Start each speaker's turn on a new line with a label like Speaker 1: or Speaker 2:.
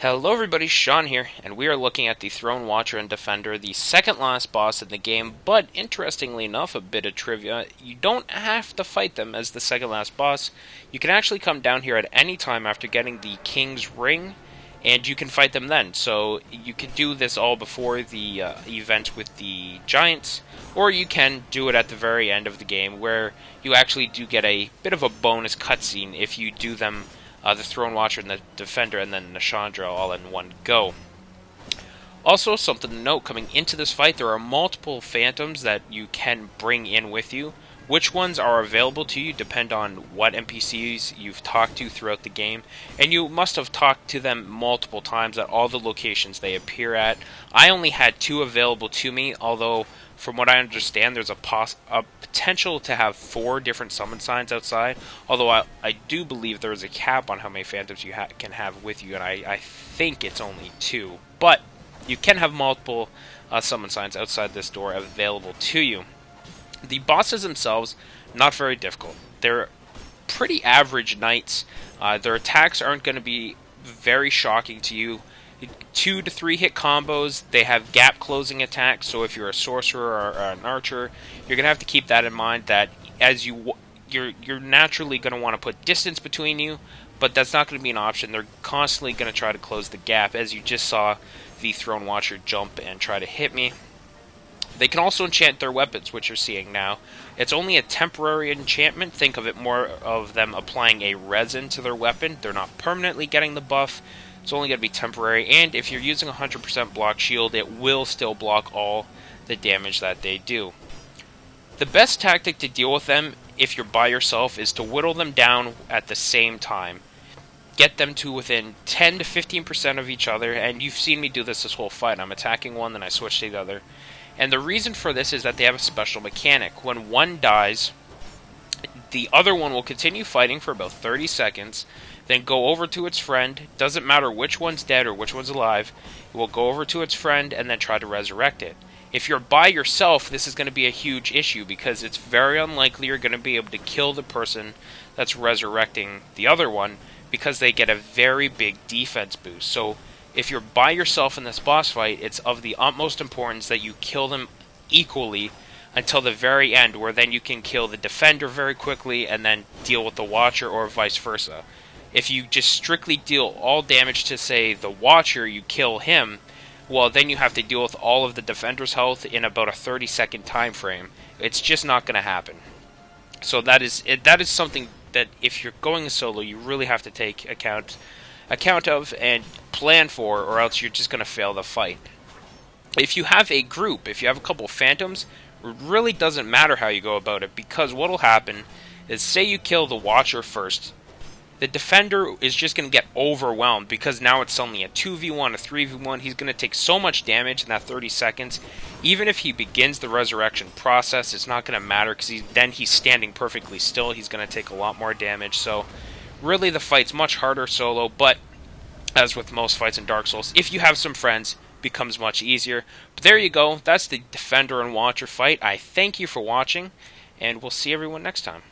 Speaker 1: Hello everybody, Sean here, and we are looking at the Throne Watcher and Defender, the second last boss in the game, but interestingly enough, a bit of trivia, you don't have to fight them as the second last boss. You can actually come down here at any time after getting the King's Ring, and you can fight them then. So you can do this all before the event with the Giants, or you can do it at the very end of the game, where you actually do get a bit of a bonus cutscene if you do them the Throne Watcher and the Defender, and then Nashandra all in one go. Also, something to note, coming into this fight, there are multiple Phantoms that you can bring in with you. Which ones are available to you depend on what NPCs you've talked to throughout the game, and you must have talked to them multiple times at all the locations they appear at. I only had 2 available to me, although from what I understand there's a potential to have 4 different summon signs outside, although I do believe there is a cap on how many Phantoms you can have with you, and I think it's only 2. But you can have multiple summon signs outside this door available to you. The bosses themselves, not very difficult. They're pretty average knights. Their attacks aren't going to be very shocking to you. 2 to 3 hit combos. They have gap closing attacks, so if you're a sorcerer or an archer, you're going to have to keep that in mind, that as you're naturally going to want to put distance between you, but that's not going to be an option. They're constantly going to try to close the gap, as you just saw the Throne Watcher jump and try to hit me. They can also enchant their weapons, which you're seeing now. It's only a temporary enchantment. Think of it more of them applying a resin to their weapon. They're not permanently getting the buff. It's only going to be temporary. And if you're using 100% block shield, it will still block all the damage that they do. The best tactic to deal with them, if you're by yourself, is to whittle them down at the same time. Get them to within 10 to 15% of each other, and you've seen me do this whole fight. I'm attacking one, then I switch to the other. And the reason for this is that they have a special mechanic. When one dies, the other one will continue fighting for about 30 seconds, then go over to its friend. Doesn't matter which one's dead or which one's alive. It will go over to its friend and then try to resurrect it. If you're by yourself, this is going to be a huge issue, because it's very unlikely you're going to be able to kill the person that's resurrecting the other one, because they get a very big defense boost. So if you're by yourself in this boss fight, it's of the utmost importance that you kill them equally until the very end, where then you can kill the Defender very quickly and then deal with the Watcher, or vice versa. If you just strictly deal all damage to, say, the Watcher, you kill him, well, then you have to deal with all of the Defender's health in about a 30-second time frame. It's just not going to happen. So that is something that if you're going solo, you really have to take account of and plan for, or else you're just going to fail the fight. If you have a group, if you have a couple Phantoms, it really doesn't matter how you go about it, because what will happen is, say you kill the Watcher first, the Defender is just going to get overwhelmed, because now it's suddenly a 2v1, a 3v1. He's going to take so much damage in that 30 seconds. Even if he begins the resurrection process, it's not going to matter, because he's standing perfectly still. He's going to take a lot more damage. So really, the fight's much harder solo, but as with most fights in Dark Souls, if you have some friends, it becomes much easier. But there you go. That's the Defender and Watcher fight. I thank you for watching, and we'll see everyone next time.